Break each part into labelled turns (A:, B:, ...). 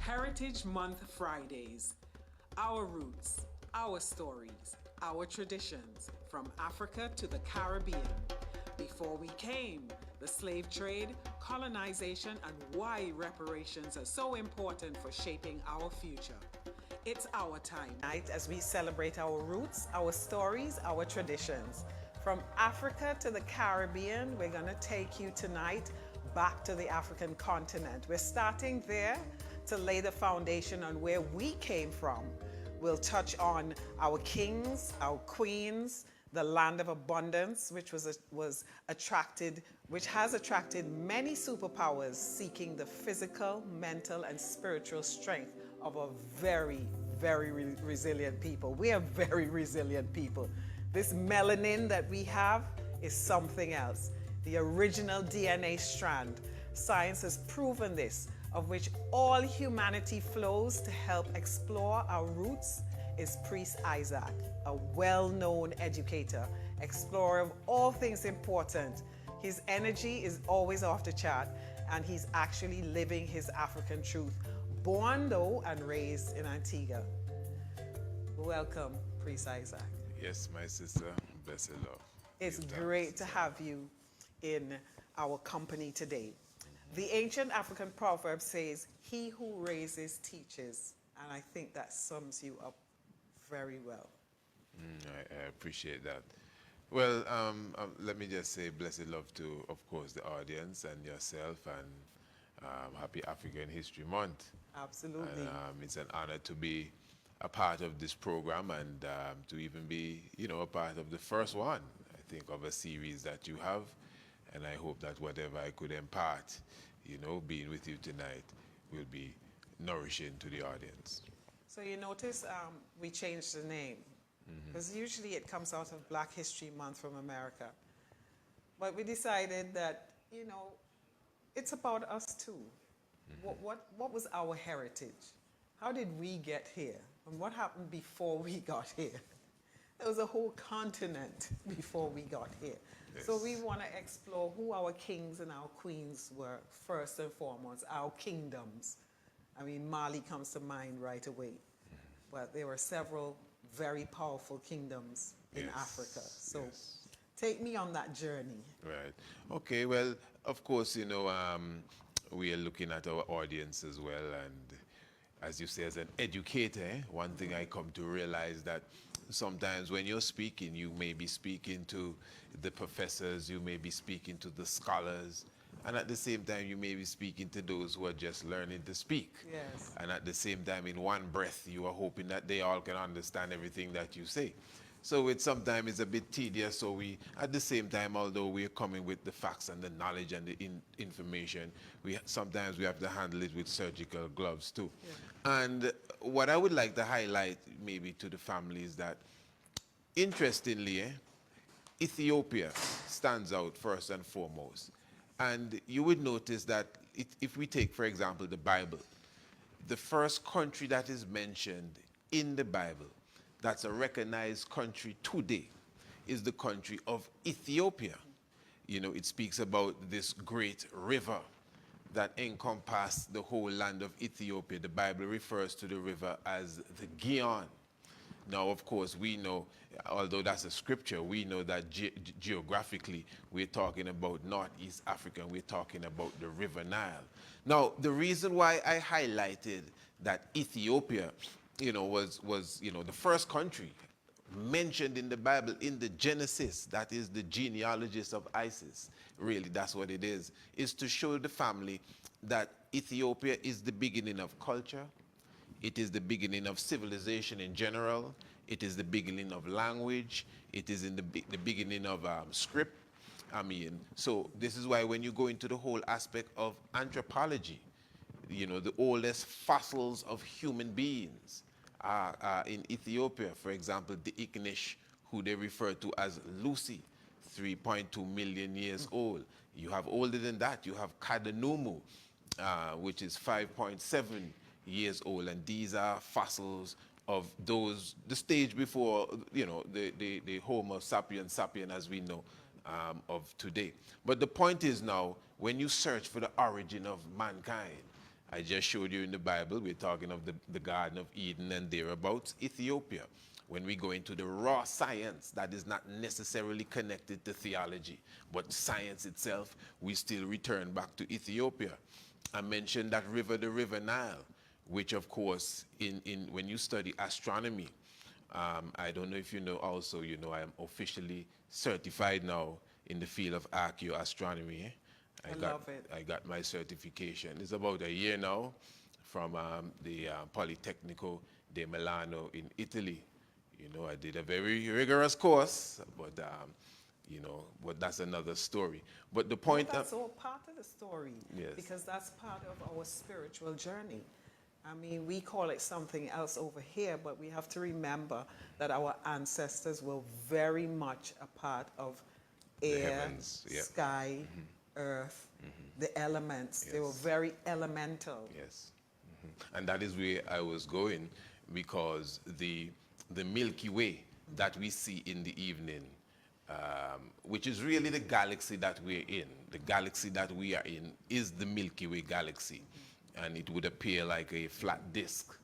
A: Heritage Month Fridays. Our roots, our stories, our traditions from Africa to the Caribbean. Before we came, the slave trade, colonization, and why reparations are so important for shaping our future. It's our time tonight as we celebrate our roots, our stories, our traditions. From Africa to the Caribbean, we're going to take you tonight back to the African continent. We're starting there to lay the foundation on where we came from. We'll touch on our kings, our queens, the land of abundance, which has attracted many superpowers seeking the physical, mental, and spiritual strength of a very, very resilient people. We are very resilient people. This melanin that we have is something else. The original DNA strand. Science has proven this, of which all humanity flows to help explore our roots, is Priest Isaac, a well-known educator, explorer of all things important. His energy is always off the chart, and he's actually living his African truth, born though and raised in Antigua. Welcome, Priest Isaac.
B: Yes, my sister, blessed love.
A: It's great to have you in our company today. The ancient African proverb says, "He who raises teaches," and I think that sums you up very well.
B: I appreciate that. Well, let me just say blessed love to, of course, the audience and yourself, and happy African History Month.
A: Absolutely.
B: And it's an honor to be a part of this program and to even be, a part of the first one, I think, of a series that you have. And I hope that whatever I could impart, being with you tonight, will be nourishing to the audience.
A: So you notice we changed the name, because usually it comes out of Black History Month from America. But we decided that, it's about us too. What was our heritage? How did we get here? And what happened before we got here? There was a whole continent before we got here.
B: Yes.
A: So we want to explore who our kings and our queens were, first and foremost, our kingdoms. I mean, Mali comes to mind right away. But there were several very powerful kingdoms in Africa. So take me on that journey.
B: Right. Okay, well, of course, we are looking at our audience as well. And as you say, as an educator, one thing I come to realize that sometimes when you're speaking, you may be speaking to the professors, you may be speaking to the scholars, and at the same time, you may be speaking to those who are just learning to speak.
A: Yes.
B: And at the same time, in one breath, you are hoping that they all can understand everything that you say. So it sometimes is a bit tedious. So we, at the same time, although we are coming with the facts and the knowledge and the information, sometimes we have to handle it with surgical gloves too. Yeah. And what I would like to highlight maybe to the family is that, interestingly, Ethiopia stands out first and foremost. And you would notice that if we take, for example, the Bible, the first country that is mentioned in the Bible that's a recognized country today is the country of Ethiopia. It speaks about this great river that encompassed the whole land of Ethiopia. The Bible refers to the river as the Gihon. Now, of course, we know, although that's a scripture, we know that geographically we're talking about Northeast Africa, and we're talking about the River Nile. Now, the reason why I highlighted that Ethiopia, was the first country mentioned in the Bible in the Genesis, that is the genealogist of Isis, really that's what it is to show the family that Ethiopia is the beginning of culture, it is the beginning of civilization in general, it is the beginning of language, it is in the beginning of script. So this is why when you go into the whole aspect of anthropology, the oldest fossils of human beings are in Ethiopia. For example, the Ignish, who they refer to as Lucy, 3.2 million years old. You have older than that, you have Kadanumu, which is 5.7 years old, and these are fossils of the stage before, the Homo sapiens sapien as we know of today. But the point is now, when you search for the origin of mankind, I just showed you in the Bible, we're talking of the Garden of Eden and thereabouts, Ethiopia. When we go into the raw science that is not necessarily connected to theology, but science itself, we still return back to Ethiopia. I mentioned that river, the River Nile, which of course, when you study astronomy, I don't know if you know also, you know, I am officially certified now in the field of ARCHAEOASTRONOMY.
A: I love it.
B: I got my certification. It's about a year now from the Politecnico di Milano in Italy. You know, I did a very rigorous course, but you know, but that's another story. But the point
A: That's all part of the story.
B: Yes.
A: Because that's part of our spiritual journey. I mean, we call it something else over here, but we have to remember that our ancestors were very much a part of air,
B: heavens, yeah.
A: sky, earth, the elements. They were
B: Yes.
A: very elemental.
B: Yes. And that is where I was going, because the Milky Way that we see in the evening, which is really the galaxy that we're in, the galaxy that we are in is the Milky Way galaxy. And it would appear like a flat disk.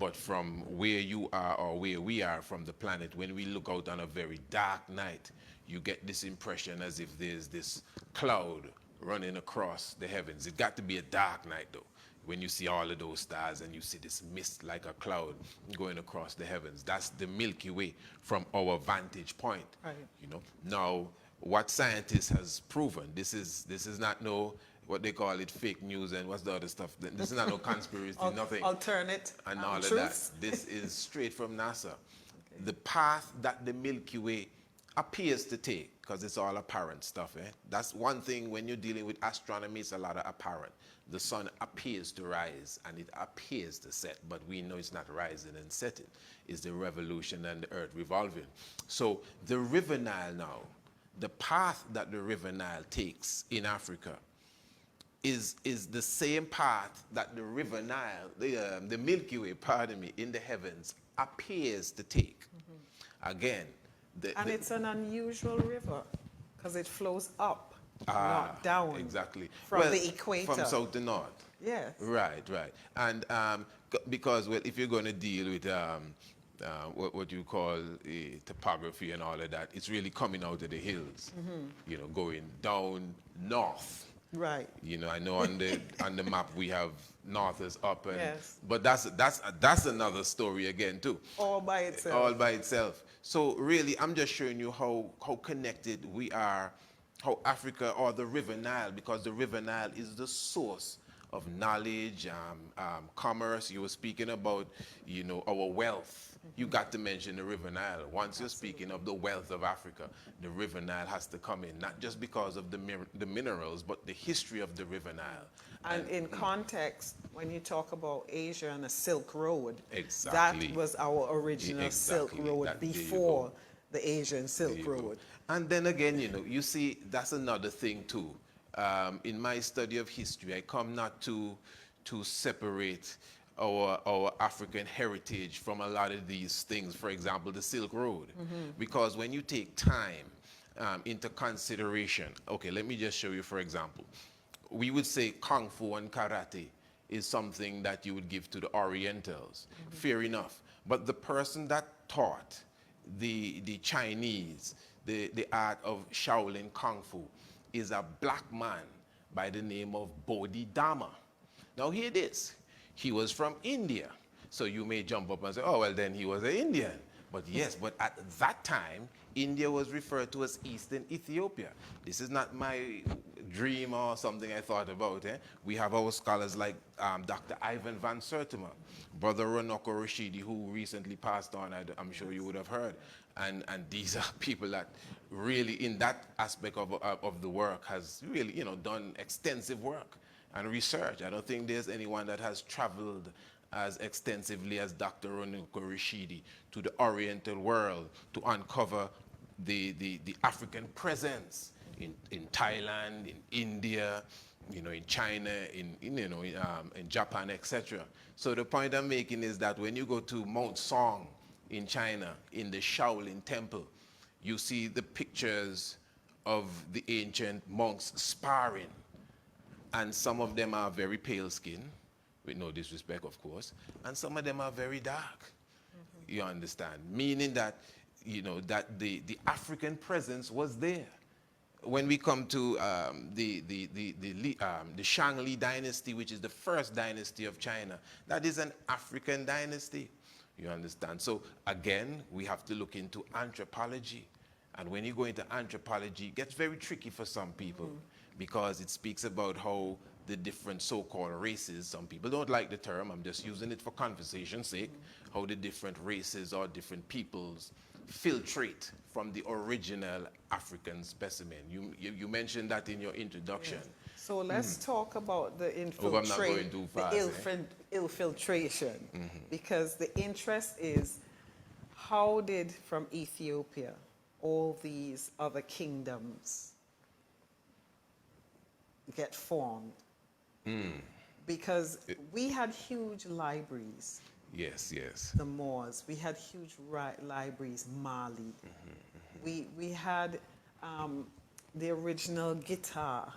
B: But from where you are or where we are from the planet, when we look out on a very dark night, you get this impression as if there's this cloud running across the heavens. It got to be a dark night though, when you see all of those stars and you see this mist like a cloud going across the heavens. That's the Milky Way from our vantage point.
A: Right.
B: You know. Now, what scientists has proven, this is not no what they call it fake news and what's the other stuff. This is not no conspiracy, nothing.
A: Alternate
B: And all of
A: truths.
B: that. This is straight from NASA. Okay. The path that the Milky Way appears to take, because it's all apparent stuff. That's one thing when you're dealing with astronomy, it's a lot of apparent. The sun appears to rise and it appears to set, but we know it's not rising and setting. It's the revolution and the earth revolving. So the River Nile now, the path that the River Nile takes in Africa is the same path that the River Nile, the Milky Way, pardon me, in the heavens appears to take. Again,
A: And it's an unusual river because it flows up, not down.
B: Exactly.
A: From the equator.
B: From south to north.
A: Yes.
B: Right. And because, well, if you're going to deal with what you call topography and all of that, it's really coming out of the hills, you know, going down north.
A: Right.
B: You know, I know on the map we have north is up, and
A: Yes.
B: but that's another story again too.
A: All by itself.
B: All by itself. So really, I'm just showing you how connected we are, how Africa or the River Nile, because the River Nile is the source of knowledge, commerce. You were speaking about, you know, our wealth. You got to mention the River Nile. Once you're speaking of the wealth of Africa, the River Nile has to come in, not just because of the minerals, but the history of the River Nile.
A: And in context, when you talk about Asia and the Silk Road,
B: Exactly.
A: that was our original Silk
B: Exactly.
A: Road
B: There you
A: before
B: go.
A: the Asian Silk
B: There you go.
A: Road.
B: And then again, you know, you see, that's another thing too. In my study of history, I come not to separate our African heritage from a lot of these things. For example, the Silk Road. Because when you take time into consideration, okay, let me just show you, for example. We would say Kung Fu and Karate is something that you would give to the Orientals. Fair enough. But the person that taught the Chinese the art of Shaolin Kung Fu is a black man by the name of Bodhidharma. Now hear this. He was from India. So you may jump up and say, oh, well, then he was an Indian. But yes, but at that time, India was referred to as Eastern Ethiopia. This is not my dream or something I thought about. We have our scholars like Dr. Ivan van Sertima, Brother Ronoko Rashidi, who recently passed on, I'm sure you would have heard. And these are people that really, in that aspect of the work, has really, you know, done extensive work and research. I don't think there's anyone that has traveled as extensively as Dr. Ronoko Rashidi to the Oriental world to uncover the African presence in Thailand, in India, you know, in China, in Japan, etc. So the point I'm making is that when you go to Mount Song in China, in the Shaolin Temple, you see the pictures of the ancient monks sparring, and some of them are very pale skin, with no disrespect, of course, and some of them are very dark. You understand? Meaning that, you know, that the African presence was there. When we come to the Shangli dynasty, which is the first dynasty of China, that is an African dynasty. You understand? So again, we have to look into anthropology. And when you go into anthropology, it gets very tricky for some people because it speaks about how the different so-called races, some people don't like the term, I'm just using it for conversation's sake, how the different races or different peoples filtrate from the original African specimen. You mentioned that in your introduction.
A: Yes. So let's talk about the
B: I'm not going too fast,
A: infiltration, because the interest is, how did from Ethiopia all these other kingdoms get formed? Because we had huge libraries.
B: Yes, yes.
A: The Moors. We had huge libraries, Mali. We had the original guitar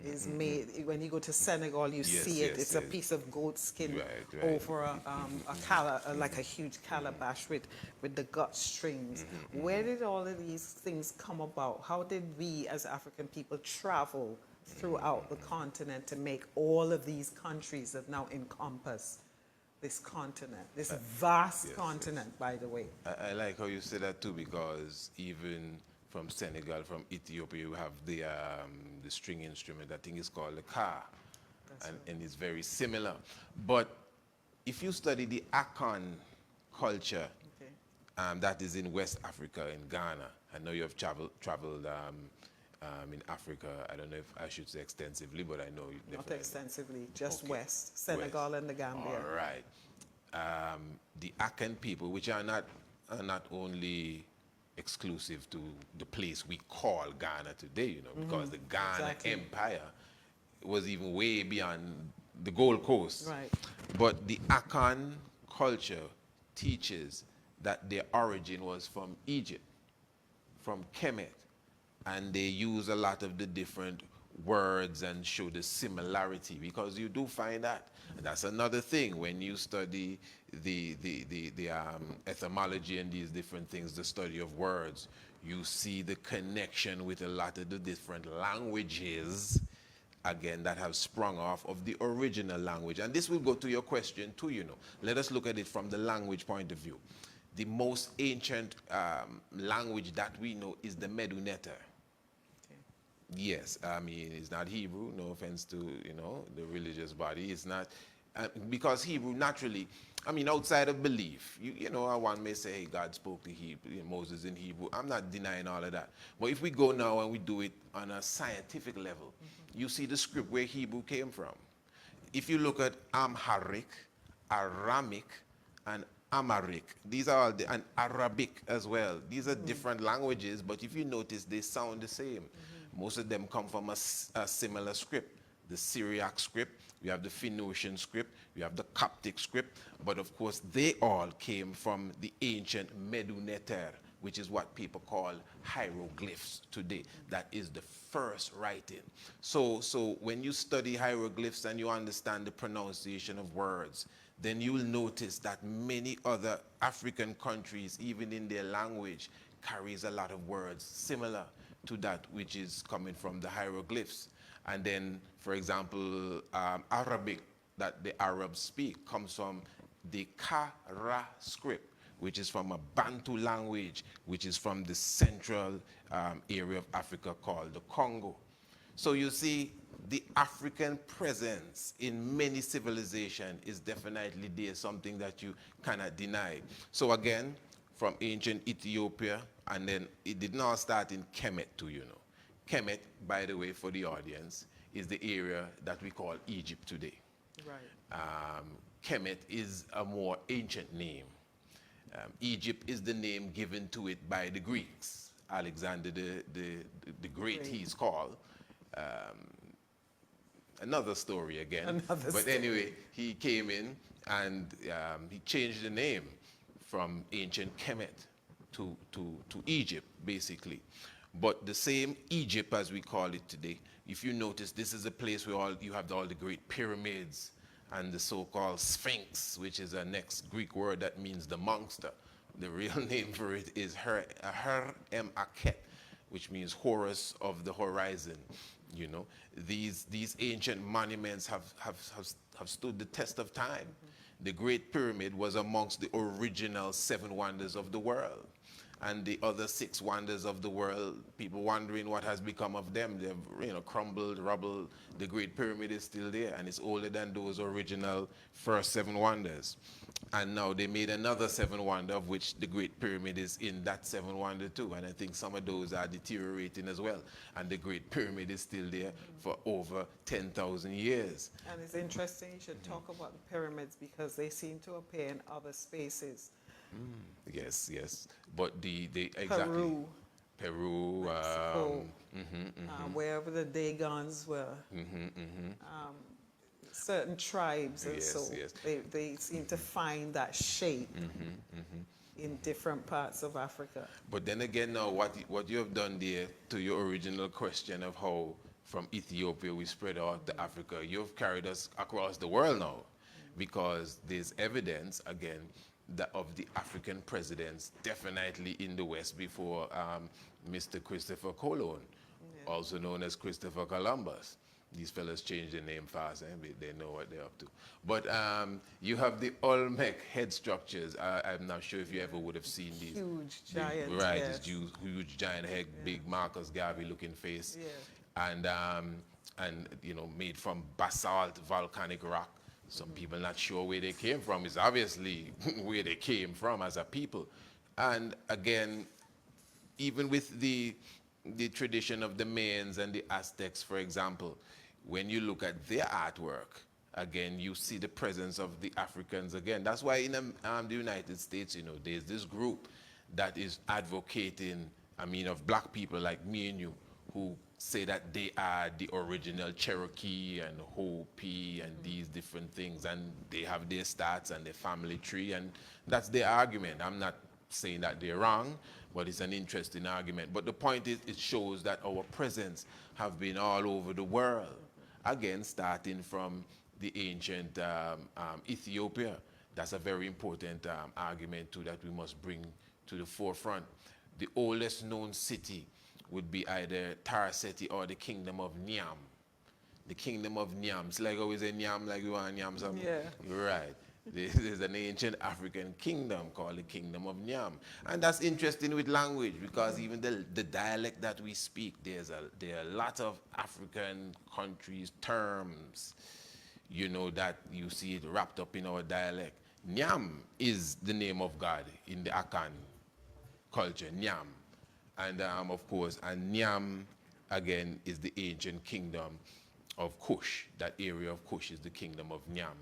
A: is made, when you go to Senegal, you see it. It's a piece of goat skin over like a huge calabash with the gut strings. Where did all of these things come about? How did we as African people travel throughout the continent to make all of these countries that now encompass this continent, this vast continent, by the way?
B: I like how you say that too, because even from Senegal, from Ethiopia, you have the string instrument. I think it's called the car, and it's very similar. But if you study the Akan culture, that is in West Africa, in Ghana. I know you have traveled in Africa. I don't know if I should say extensively, but I know you definitely.
A: Not extensively, just West, Senegal and the Gambia.
B: All right. The Akan people, which are not only exclusive to the place we call Ghana today, you know, because the Ghana Empire was even way beyond the Gold Coast.
A: Right.
B: But the Akan culture teaches that their origin was from Egypt, from Kemet, and they use a lot of the different words and show the similarity, because you do find that. And that's another thing when you study the etymology and these different things, the study of words, you see the connection with a lot of the different languages, again, that have sprung off of the original language. And this will go to your question too, you know. Let us look at it from the language point of view. The most ancient language that we know is the Medu Neter. Yes, I mean, it's not Hebrew, no offense to, you know, the religious body. It's not, because Hebrew naturally, I mean, outside of belief, you know, one may say, hey, God spoke to Moses in Hebrew. I'm not denying all of that. But if we go now and we do it on a scientific level, you see the script where Hebrew came from. If you look at Amharic, Aramic, and Amharic, these are all, and Arabic as well. These are different languages, but if you notice, they sound the same. Most of them come from a similar script. The Syriac script, we have the Phoenician script, we have the Coptic script, but of course they all came from the ancient Medu Neter, which is what people call hieroglyphs today. That is the first writing. So when you study hieroglyphs and you understand the pronunciation of words, then you will notice that many other African countries, even in their language, carries a lot of words similar to that which is coming from the hieroglyphs. And then, for example, Arabic that the Arabs speak comes from the Kara script, which is from a Bantu language, which is from the central area of Africa called the Congo. So you see, the African presence in many civilizations is definitely there, something that you cannot deny. So again, from ancient Ethiopia, and then it did not start in Kemet too, you know. Kemet, by the way, for the audience, is the area that we call Egypt today.
A: Right.
B: Kemet is a more ancient name. Egypt is the name given to it by the Greeks. Alexander the Great, he's called. Another story again. But anyway, he came in and he changed the name from ancient Kemet to Egypt, basically. But the same Egypt as we call it today, if you notice, this is a place where you have all the great pyramids and the so-called Sphinx, which is a next Greek word that means the monster. The real name for it is Her-Em-Akhet, which means Horus of the horizon. You know, these ancient monuments have stood the test of time. The Great Pyramid was amongst the original 7 wonders of the world. And the other 6 wonders of the world, people wondering what has become of them. They've, you know, crumbled, rubble. The Great Pyramid is still there, and it's older than those original first 7 wonders. And now they made another 7 wonder, of which the Great Pyramid is in that 7 wonder too. And I think some of those are deteriorating as well. And the Great Pyramid is still there for over 10,000 years.
A: And it's interesting you should talk about the pyramids because they seem to appear in other spaces.
B: Yes, yes. But the exactly. Peru,
A: Mexico, wherever the Dagons were. Certain tribes, and
B: Yes,
A: so
B: yes.
A: they seem to find that shape in different parts of Africa.
B: But then again, now what you have done there to your original question of how from Ethiopia we spread out to Africa, you've carried us across the world now, because there's evidence again that of the African presidents definitely in the West before Mr. Christopher Colon, also known as Christopher Columbus. These fellas change their name fast, they know what they're up to. But you have the Olmec head structures. I'm not sure if you ever would have seen these.
A: Huge, giant,
B: right,
A: yes.
B: this huge giant head, big Marcus Garvey looking face. And you know, made from basalt volcanic rock. Some people not sure where they came from. It's obviously where they came from as a people. And again, even with the tradition of the Mayans and the Aztecs, for example, when you look at their artwork, again, you see the presence of the Africans again. That's why in the United States, you know, there's this group that is advocating, I mean, of black people like me and you, who say that they are the original Cherokee and Hopi and these different things, and they have their stats and their family tree, and that's their argument. I'm not saying that they're wrong, but it's an interesting argument. But the point is, it shows that our presence have been all over the world. Again, starting from the ancient Ethiopia. That's a very important argument too that we must bring to the forefront. The oldest known city would be either Taraseti or the Kingdom of Niam. The Kingdom of Niam. It's like always a Niam, like you want Niam something.
A: Yeah.
B: You're right. There's an ancient African kingdom called the Kingdom of Niam. And that's interesting with language, because even the dialect that we speak, there are a lot of African countries' terms, you know, that you see it wrapped up in our dialect. Niam is the name of God in the Akan culture, Niam. And of course, and Niam, again, is the ancient kingdom of Kush. That area of Kush is the kingdom of Niam.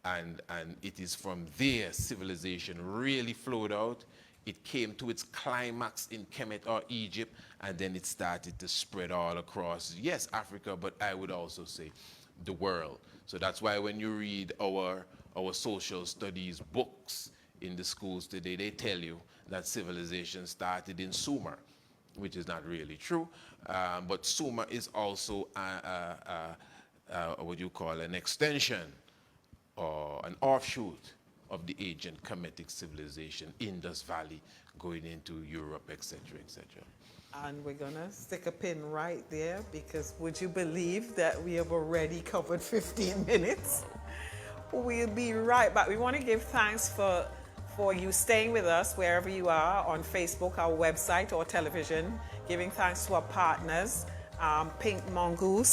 B: And it is from there civilization really flowed out. It came to its climax in Kemet or Egypt, and then it started to spread all across, yes, Africa, but I would also say the world. So that's why when you read our social studies books in the schools today, they tell you that civilization started in Sumer, which is not really true. But Sumer is also what you call an extension or an offshoot of the ancient Kemetic civilization, Indus Valley, going into Europe, etc., etc.
A: And we're gonna stick a pin right there, because would you believe that we have already covered 15 minutes? We'll be right back. We want to give thanks for you staying with us wherever you are, on Facebook, our website, or television. Giving thanks to our partners, Pink Mongoose,